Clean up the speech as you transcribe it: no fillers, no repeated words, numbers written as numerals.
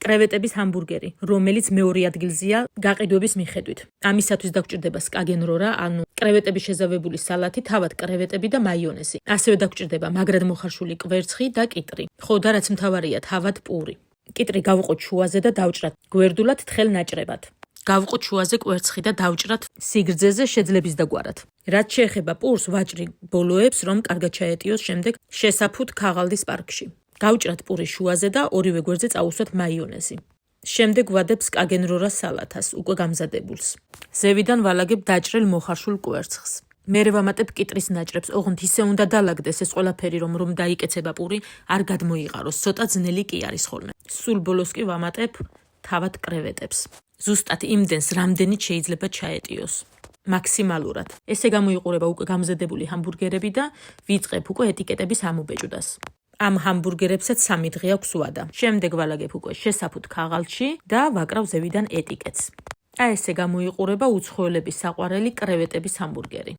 კრევეტების ჰამბურგერი, რომელიც მეორე ადგილზეა გაყიდვების მიხედვით. ამისათვის დაგჭირდება სკაგენრორა, ანუ კრევეტების შეზავებული სალათი, თავად კრევეტები და მაიონეზი. ასევე დაგჭირდება მაგრად მოხარშული კვერცხი და კიტრი. ხო და რაც მთავარია, თავად პური. კიტრი გავყოთ შუაზე და დავჭრათ გვერდულად თხელ ნაჭრებად. გავყოთ შუაზე კვერცხი და დავჭრათ სიგრძეზე შეძლების დაგვარად. რაც შეეხება პურს, ვაჭრი ბოლოებს, რომ კარგად ჩაეტიოს შემდეგ შესაფუთ ქაღალდის პარკში. გავჭრათ პური შუაზე და ორივე გვერდზე წავუსვათ მაიონეზი. შემდეგ ვადებ სკაგენრორას სალათას, უკვე გამზადებულს. ზევიდან ვალაგებ დაჭრილ მოხარშულ კვერცხს. მერე ვამატებ კიტრის ნაჭრებს, ოღონდ ისე უნდა დალაგდეს ეს ყველაფერი, რომ დაიკეცება პური, არ გადმოიყაროს, ცოტა ძნელი კი არის ხოლმე. სულ ბოლოს კი ვამატებ თავად კრევეტებს. ზუსტად იმდენს, რამდენიც შეიძლება ჩაეტიოს. მაქსიმალურად. ესე გამოიყურება უკვე გამზადებული ჰამბურგერები და ვიწყებ უკვე ეტიკეტების ამობეჭდას. ამ ჰამბურგერებსაც 3 დღე აქვს ვადა. შემდეგ ვალაგებ უკვე შესაფუთ ქაღალდში და ვაკრავ ზევიდან ეტიკეტს. ესე გამოიყურება უცხოელების საყვარელი კრევეტების ჰამბურგერი.